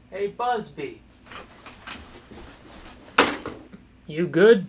Hey, Busby. You good?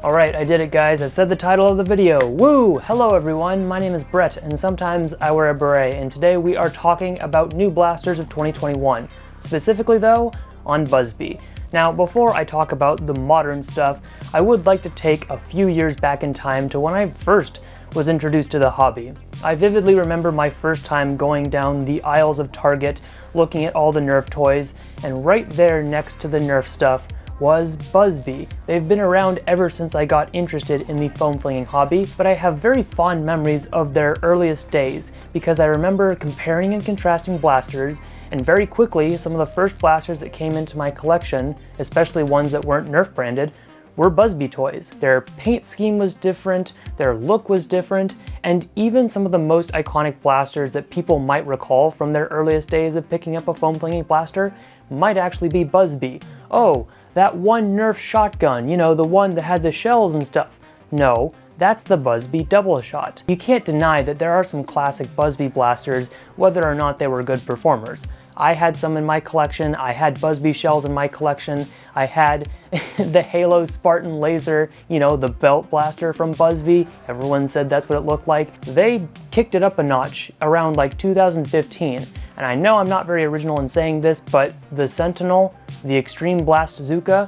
Alright, I did it, guys. I said the title of the video. Woo! Hello everyone, my name is Beret, and sometimes I wear a beret, and today we are talking about new blasters of 2021. Specifically though, on Busby. Now, before I talk about the modern stuff, I would like to take a few years back in time to when I first was introduced to the hobby. I vividly remember my first time going down the aisles of Target, looking at all the Nerf toys, and right there next to the Nerf stuff was Busby. They've been around ever since I got interested in the foam flinging hobby, but I have very fond memories of their earliest days because I remember comparing and contrasting blasters, and very quickly some of the first blasters that came into my collection, especially ones that weren't Nerf branded, were Busby toys. Their paint scheme was different, their look was different, and even some of the most iconic blasters that people might recall from their earliest days of picking up a foam flinging blaster might actually be Busby. Oh, that one Nerf shotgun, you know, the one that had the shells and stuff. No, that's the Busby double shot. You can't deny that there are some classic Busby blasters, whether or not they were good performers. I had some in my collection, I had Busby shells in my collection, I had the Halo Spartan laser, you know, the belt blaster from Busby. Everyone said that's what it looked like. They kicked it up a notch around like 2015. And I know I'm not very original in saying this, but the Sentinel, the Extreme Blast Bazooka,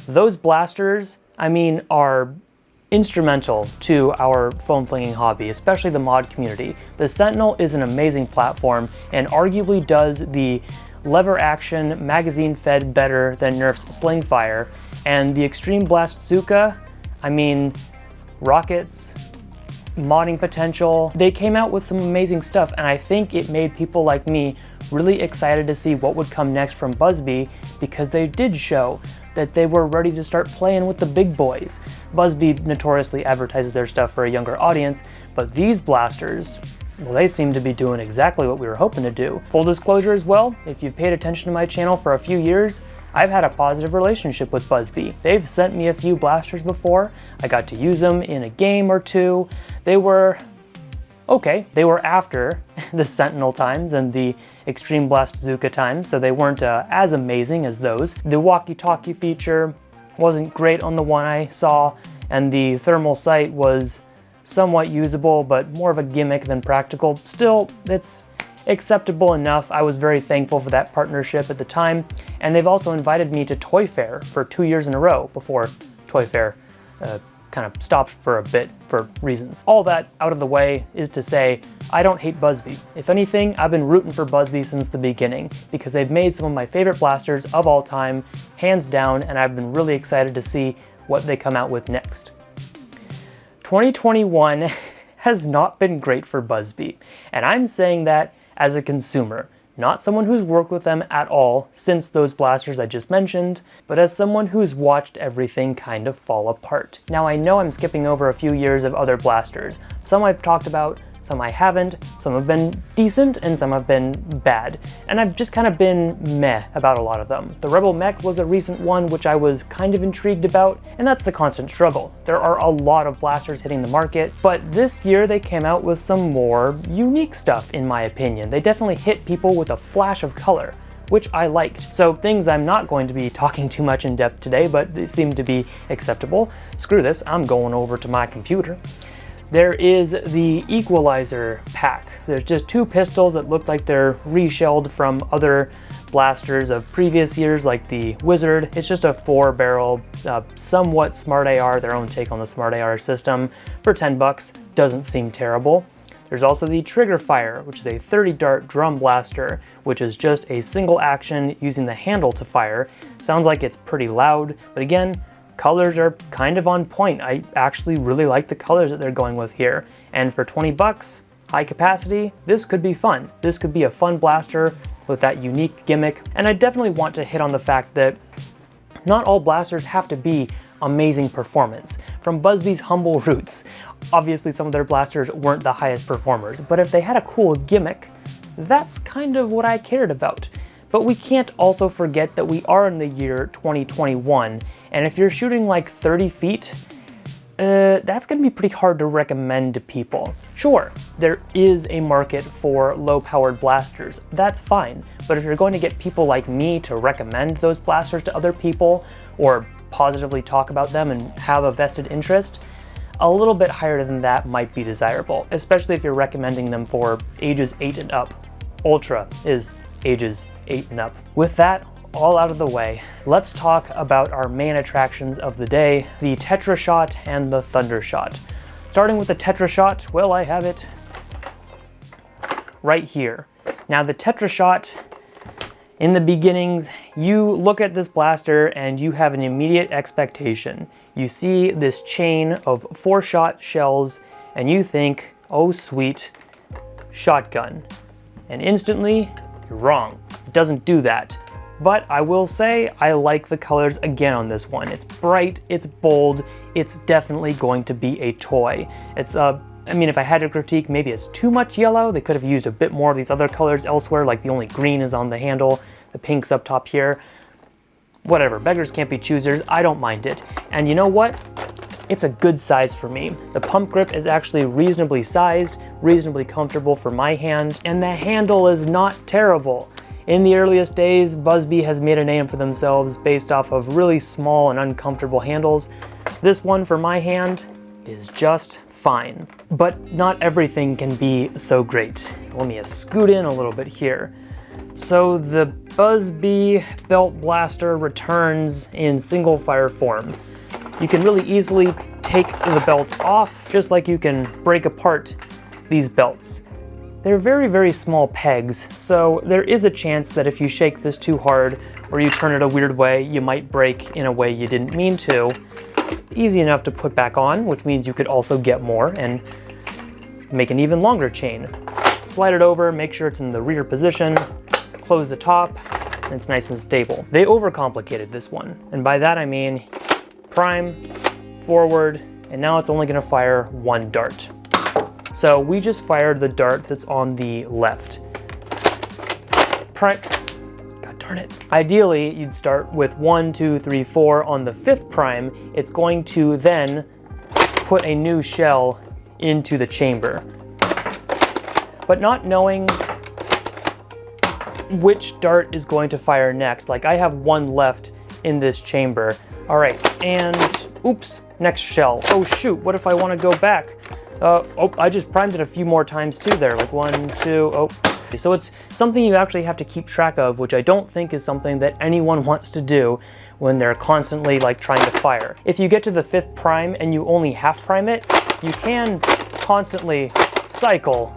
those blasters, I mean, are instrumental to our foam flinging hobby, especially the mod community. The Sentinel is an amazing platform and arguably does the lever action magazine fed better than Nerf's Slingfire. And the Extreme Blast Bazooka, I mean, rockets, modding potential, they came out with some amazing stuff, and I think it made people like me really excited to see what would come next from Busby because they did show that they were ready to start playing with the big boys. Busby notoriously advertises their stuff for a younger audience, but these blasters, well, they seem to be doing exactly what we were hoping to do. Full disclosure as well, if you've paid attention to my channel for a few years, I've had a positive relationship with Busby. They've sent me a few blasters before. I got to use them in a game or two. They were okay. They were after the Sentinel times and the Extreme Blast Bazooka times, so they weren't as amazing as those. The walkie-talkie feature wasn't great on the one I saw, and the thermal sight was somewhat usable, but more of a gimmick than practical. Still, it's acceptable enough. I was very thankful for that partnership at the time, and they've also invited me to Toy Fair for 2 years in a row before Toy Fair kind of stopped for a bit for reasons. All that out of the way is to say, I don't hate Busby. If anything, I've been rooting for Busby since the beginning because they've made some of my favorite blasters of all time, hands down, and I've been really excited to see what they come out with next. 2021 has not been great for Busby, and I'm saying that as a consumer, not someone who's worked with them at all since those blasters I just mentioned, but as someone who's watched everything kind of fall apart. Now, I know I'm skipping over a few years of other blasters. Some I've talked about, some I haven't, some have been decent, and some have been bad. And I've just kind of been meh about a lot of them. The Rebel Mech was a recent one which I was kind of intrigued about, and that's the constant struggle. There are a lot of blasters hitting the market, but this year they came out with some more unique stuff in my opinion. They definitely hit people with a flash of color, which I liked. So things I'm not going to be talking too much in depth today, but they seem to be acceptable. Screw this, I'm going over to my computer. There is the Equalizer pack. There's just 2 pistols that look like they're reshelled from other blasters of previous years, like the Wizard. It's just a 4-barrel, somewhat Smart AR, their own take on the Smart AR system, for 10 bucks. Doesn't seem terrible. There's also the Trigger Fire, which is a 30-dart drum blaster, which is just a single action using the handle to fire. Sounds like it's pretty loud, but again, colors are kind of on point. I actually really like the colors that they're going with here. And for 20 bucks, high capacity, this could be fun. This could be a fun blaster with that unique gimmick. And I definitely want to hit on the fact that not all blasters have to be amazing performance. From Busby's humble roots, obviously some of their blasters weren't the highest performers, but if they had a cool gimmick, that's kind of what I cared about. But we can't also forget that we are in the year 2021, and if you're shooting like 30 feet, that's going to be pretty hard to recommend to people. Sure, there is a market for low-powered blasters. That's fine. But if you're going to get people like me to recommend those blasters to other people, or positively talk about them and have a vested interest, a little bit higher than that might be desirable, especially if you're recommending them for ages 8 and up. Ultra is ages 8 and up. With that all out of the way, let's talk about our main attractions of the day, the Tetrashot and the Thundershot. Starting with the Tetrashot, well, I have it right here. Now the Tetrashot, in the beginnings, you look at this blaster and you have an immediate expectation. You see this chain of 4-shot shells and you think, oh sweet, shotgun. And instantly, you're wrong. It doesn't do that. But I will say I like the colors again on this one. It's bright, it's bold, it's definitely going to be a toy. It's I mean, if I had to critique, maybe it's too much yellow. They could have used a bit more of these other colors elsewhere, like the only green is on the handle, the pink's up top here. Whatever, beggars can't be choosers, I don't mind it. And you know what? It's a good size for me. The pump grip is actually reasonably sized, reasonably comfortable for my hand, and the handle is not terrible. In the earliest days, Buzzbee has made a name for themselves based off of really small and uncomfortable handles. This one for my hand is just fine. But not everything can be so great. Let me scoot in a little bit here. So the Buzzbee Belt Blaster returns in single fire form. You can really easily take the belt off, just like you can break apart these belts. They're very, very small pegs, so there is a chance that if you shake this too hard or you turn it a weird way, you might break in a way you didn't mean to. Easy enough to put back on, which means you could also get more and make an even longer chain. Slide it over, make sure it's in the rear position, close the top, and it's nice and stable. They overcomplicated this one, and by that I mean prime, forward, and now it's only going to fire one dart. So we just fired the dart that's on the left. Prime, god darn it. Ideally, you'd start with 1, 2, 3, 4 on the 5th prime. It's going to then put a new shell into the chamber. But not knowing which dart is going to fire next, like I have one left in this chamber. All right, and oops, next shell. Oh shoot, what if I want to go back? Oh, I just primed it a few more times too there, like 1, 2, oh. So it's something you actually have to keep track of, which I don't think is something that anyone wants to do when they're constantly like trying to fire. If you get to the 5th prime and you only half prime it, you can constantly cycle.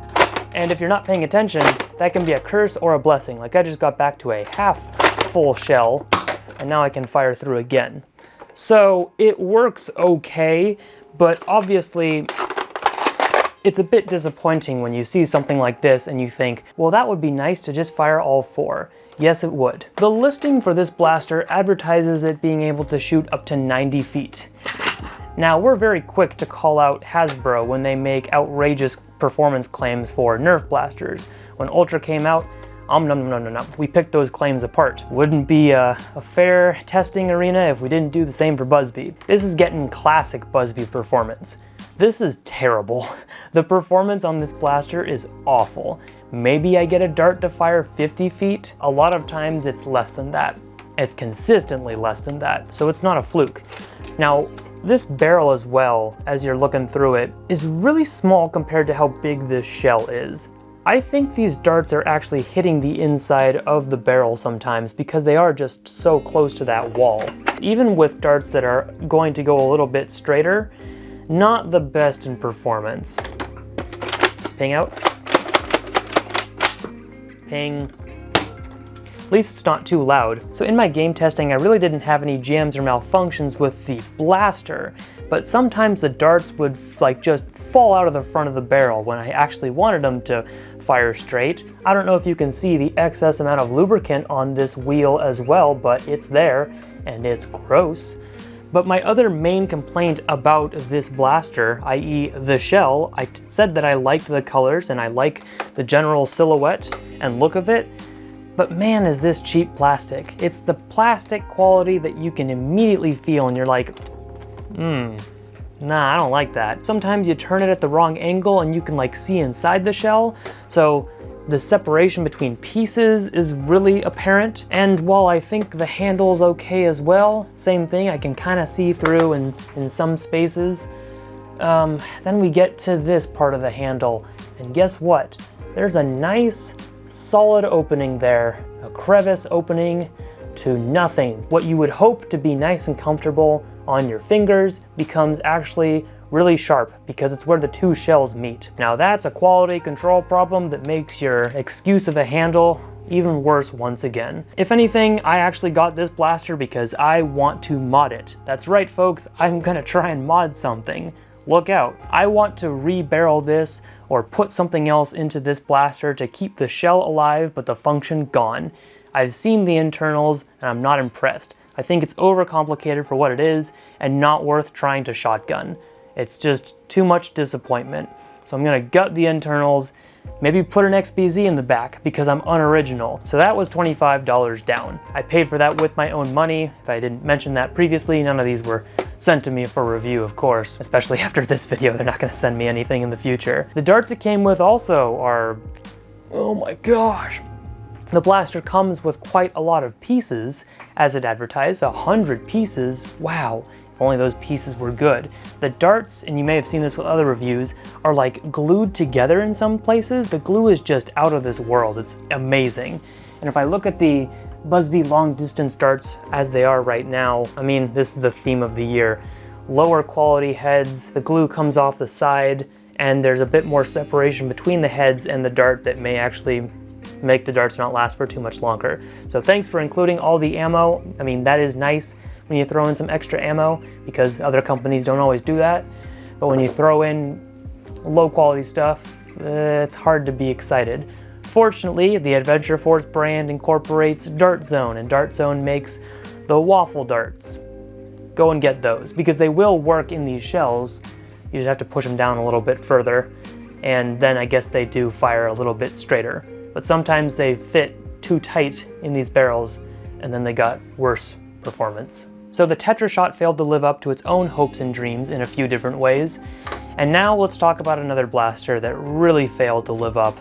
And if you're not paying attention, that can be a curse or a blessing. Like I just got back to a half full shell and now I can fire through again. So it works okay, but obviously it's a bit disappointing when you see something like this and you think, well, that would be nice to just fire all 4. Yes, it would. The listing for this blaster advertises it being able to shoot up to 90 feet. Now, we're very quick to call out Hasbro when they make outrageous performance claims for Nerf blasters. When Ultra came out, we picked those claims apart. Wouldn't be a fair testing arena if we didn't do the same for Buzzbee. This is getting classic Buzzbee performance. This is terrible. The performance on this blaster is awful. Maybe I get a dart to fire 50 feet. A lot of times it's less than that. It's consistently less than that, so it's not a fluke. Now, this barrel as well, as you're looking through it, is really small compared to how big this shell is. I think these darts are actually hitting the inside of the barrel sometimes because they are just so close to that wall. Even with darts that are going to go a little bit straighter, not the best in performance. Ping out. Ping. At least it's not too loud. So in my game testing, I really didn't have any jams or malfunctions with the blaster, but sometimes the darts would like just fall out of the front of the barrel when I actually wanted them to fire straight. I don't know if you can see the excess amount of lubricant on this wheel as well, but it's there and it's gross. But my other main complaint about this blaster, i.e. the shell, I said that I liked the colors and I like the general silhouette and look of it, but man is this cheap plastic. It's the plastic quality that you can immediately feel and you're like, Nah, I don't like that. Sometimes you turn it at the wrong angle and you can like see inside the shell. So the separation between pieces is really apparent. And while I think the handle's okay as well, same thing, I can kind of see through in some spaces. Then we get to this part of the handle, and guess what? There's a nice solid opening there, a crevice opening to nothing. What you would hope to be nice and comfortable on your fingers becomes actually really sharp because it's where the two shells meet. Now that's a quality control problem that makes your excuse of a handle even worse once again. If anything, I actually got this blaster because I want to mod it. That's right, folks, I'm gonna try and mod something. Look out. I want to re-barrel this or put something else into this blaster to keep the shell alive but the function gone. I've seen the internals and I'm not impressed. I think it's overcomplicated for what it is and not worth trying to shotgun. It's just too much disappointment. So I'm gonna gut the internals, maybe put an XBZ in the back because I'm unoriginal. So that was $25 down. I paid for that with my own money. If I didn't mention that previously, none of these were sent to me for review, of course, especially after this video. They're not gonna send me anything in the future. The darts it came with also are, oh my gosh. The blaster comes with quite a lot of pieces, as it advertised, 100 pieces. Wow, if only those pieces were good. The darts, and you may have seen this with other reviews, are like glued together in some places. The glue is just out of this world. It's amazing. And if I look at the Busby long distance darts as they are right now, I mean, this is the theme of the year. Lower quality heads, the glue comes off the side, and there's a bit more separation between the heads and the dart that may actually make the darts not last for too much longer. So thanks for including all the ammo. I mean, that is nice when you throw in some extra ammo because other companies don't always do that. But when you throw in low quality stuff, it's hard to be excited. Fortunately, the Adventure Force brand incorporates Dart Zone, and Dart Zone makes the waffle darts. Go and get those because they will work in these shells. You just have to push them down a little bit further, and then I guess they do fire a little bit straighter. But sometimes they fit too tight in these barrels, and then they got worse performance. So the Tetrashot failed to live up to its own hopes and dreams in a few different ways. And now let's talk about another blaster that really failed to live up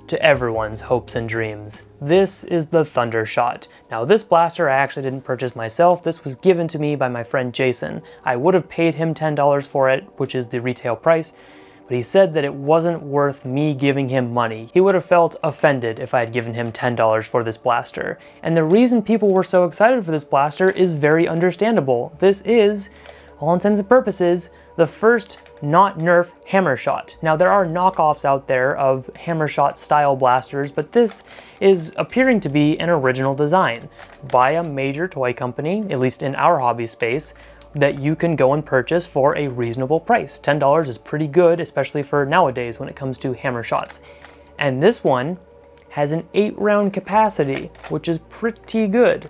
to everyone's hopes and dreams. This is the Thundershot. Now this blaster I actually didn't purchase myself. This was given to me by my friend Jason. I would have paid him $10 for it, which is the retail price, but he said that it wasn't worth me giving him money. He would have felt offended if I had given him $10 for this blaster. And the reason people were so excited for this blaster is very understandable. This is, all intents and purposes, the first not Nerf hammer shot. Now there are knockoffs out there of hammer shot style blasters, but this is appearing to be an original design by a major toy company, at least in our hobby space, that you can go and purchase for a reasonable price. $10 is pretty good, especially for nowadays when it comes to hammer shots. And this one has an 8-round capacity, which is pretty good.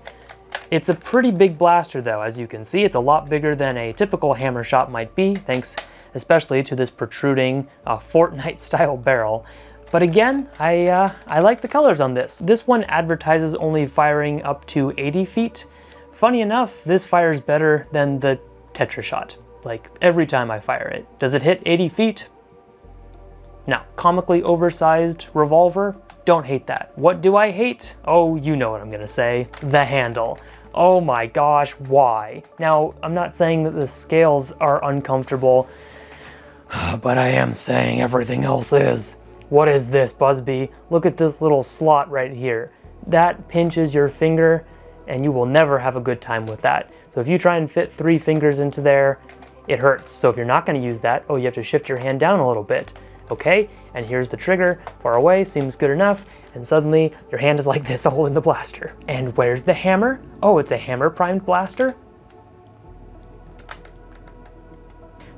It's a pretty big blaster though, as you can see. It's a lot bigger than a typical hammer shot might be, thanks especially to this protruding Fortnite style barrel. But again, I like the colors on this. This one advertises only firing up to 80 feet. Funny enough, this fires better than the Tetrashot, like every time I fire it. Does it hit 80 feet? No. Comically oversized revolver? Don't hate that. What do I hate? Oh, you know what I'm gonna say. The handle. Oh my gosh, why? Now, I'm not saying that the scales are uncomfortable, but I am saying everything else is. What is this, Busby? Look at this little slot right here. That pinches your finger, and you will never have a good time with that. So if you try and fit 3 fingers into there, it hurts. So if you're not gonna use that, oh, you have to shift your hand down a little bit. Okay, and here's the trigger, far away, seems good enough, and suddenly your hand is like this, holding the blaster. And where's the hammer? Oh, it's a hammer primed blaster?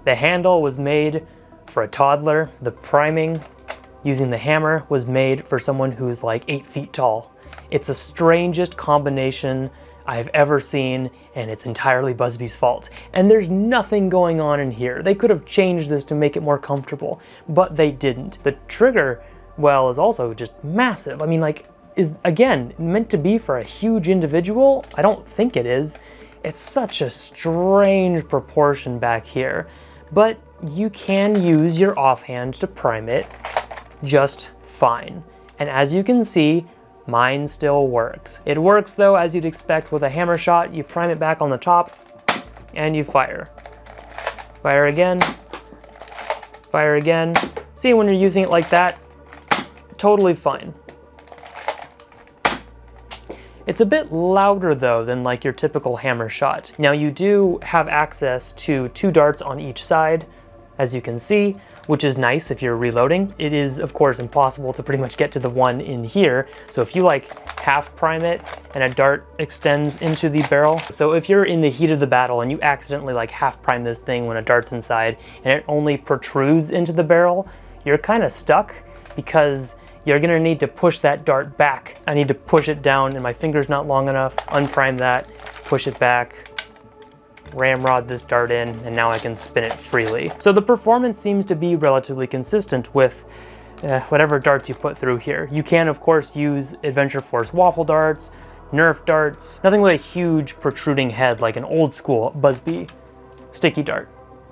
The handle was made for a toddler. The priming using the hammer was made for someone who's like 8 feet tall. It's the strangest combination I've ever seen, and it's entirely Busby's fault. And there's nothing going on in here. They could have changed this to make it more comfortable, but they didn't. The trigger, well, is also just massive. I mean, like, is, again, meant to be for a huge individual? I don't think it is. It's such a strange proportion back here. but you can use your offhand to prime it just fine. And as you can see, mine still works. It works though, as you'd expect with a hammer shot. You prime it back on the top and you fire. Fire again, fire again. See, when you're using it like that, totally fine. It's a bit louder though than like your typical hammer shot. Now you do have access to 2 darts on each side, as you can see, which is nice if you're reloading. It is of course impossible to pretty much get to the one in here. So if you like half prime it and a dart extends into the barrel. So if you're in the heat of the battle and you accidentally like half prime this thing when a dart's inside and it only protrudes into the barrel, you're kind of stuck because you're gonna need to push that dart back. I need to push it down and my finger's not long enough. Unprime that, push it back, ramrod this dart in, and now I can spin it freely. So the performance seems to be relatively consistent with whatever darts you put through here. You can of course use Adventure Force waffle darts, Nerf darts, nothing with a huge protruding head like an old school Busby sticky dart.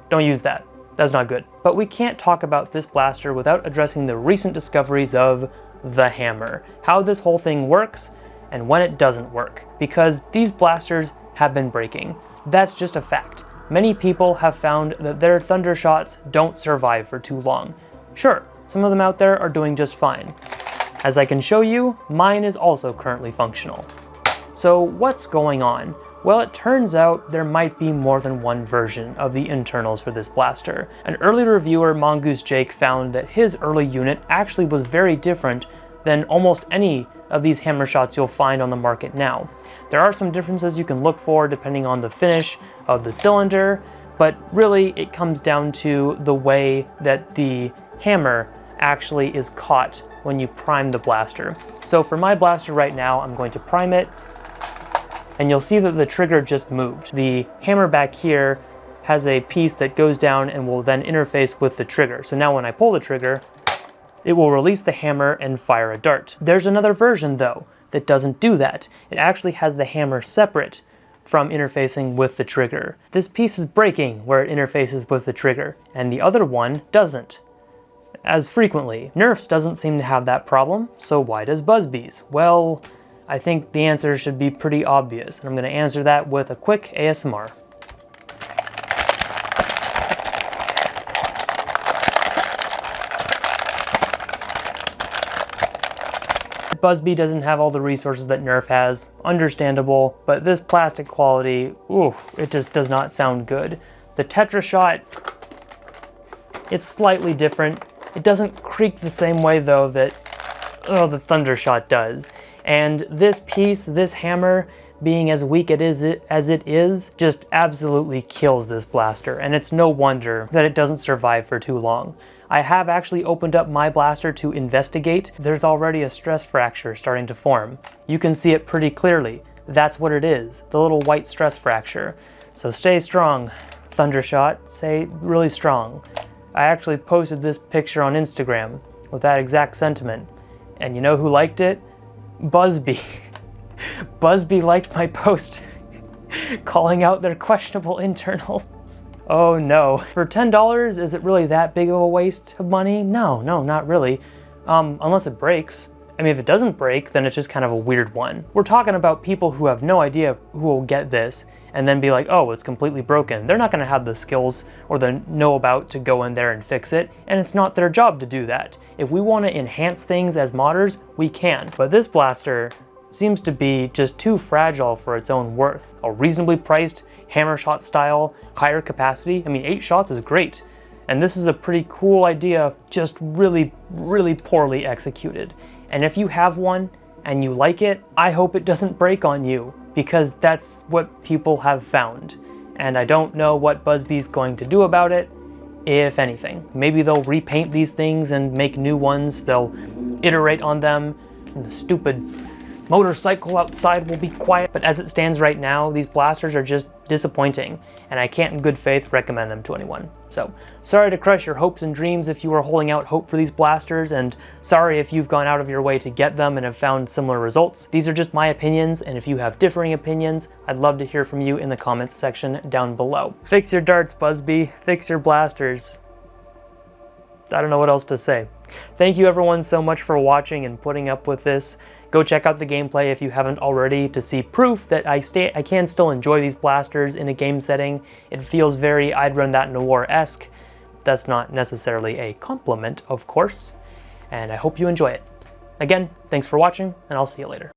Don't use that. That's not good. But we can't talk about this blaster without addressing the recent discoveries of the hammer, how this whole thing works and when it doesn't work, because these blasters have been breaking. That's just a fact. Many people have found that their thunder shots don't survive for too long. Sure, some of them out there are doing just fine. As I can show you, mine is also currently functional. So what's going on? Well, it turns out there might be more than one version of the internals for this blaster. An early reviewer, Mongoose Jake, found that his early unit actually was very different than almost any of these hammer shots you'll find on the market now. There are some differences you can look for depending on the finish of the cylinder, but really it comes down to the way that the hammer actually is caught when you prime the blaster. So for my blaster right now, I'm going to prime it, and you'll see that the trigger just moved. The hammer back here has a piece that goes down and will then interface with the trigger. So now when I pull the trigger, it will release the hammer and fire a dart. There's another version though that doesn't do that. It actually has the hammer separate from interfacing with the trigger. This piece is breaking where it interfaces with the trigger, and the other one doesn't as frequently. Nerf's doesn't seem to have that problem, so why does Busby's? Well, I think the answer should be pretty obvious, and I'm going to answer that with a quick ASMR. Busby doesn't have all the resources that Nerf has, understandable, but this plastic quality, ooh, it just does not sound good. The Tetrashot, it's slightly different. It doesn't creak the same way though that the Thundershot does. And this piece, this hammer, being as weak as it is, just absolutely kills this blaster, and it's no wonder that it doesn't survive for too long. I have actually opened up my blaster to investigate. There's already a stress fracture starting to form. You can see it pretty clearly. That's what it is, the little white stress fracture. So stay strong, Thundershot, stay really strong. I actually posted this picture on Instagram with that exact sentiment, and you know who liked it? Busby. Busby liked my post calling out their questionable internals. Oh no. For $10, is it really that big of a waste of money? No, not really. Unless it breaks. I mean, if it doesn't break, then it's just kind of a weird one. We're talking about people who have no idea who will get this and then be like, oh, it's completely broken. They're not gonna have the skills or the know-about to go in there and fix it, and it's not their job to do that. If we wanna enhance things as modders, we can. But this blaster seems to be just too fragile for its own worth. A reasonably priced, hammer shot style, higher capacity. I mean, 8 shots is great. And this is a pretty cool idea, just really, really poorly executed. And if you have one and you like it, I hope it doesn't break on you, because that's what people have found. And I don't know what Busby's going to do about it, if anything. Maybe they'll repaint these things and make new ones. They'll iterate on them. And the stupid motorcycle outside will be quiet. But as it stands right now, these blasters are just disappointing, and I can't in good faith recommend them to anyone. So, sorry to crush your hopes and dreams if you are holding out hope for these blasters, and sorry if you've gone out of your way to get them and have found similar results. These are just my opinions, and if you have differing opinions, I'd love to hear from you in the comments section down below. Fix your darts, Busby. Fix your blasters. I don't know what else to say. Thank you everyone so much for watching and putting up with this. Go check out the gameplay if you haven't already to see proof that I can still enjoy these blasters in a game setting. It feels very I'd Run That in a War-esque. That's not necessarily a compliment, of course, and I hope you enjoy it. Again, thanks for watching, and I'll see you later.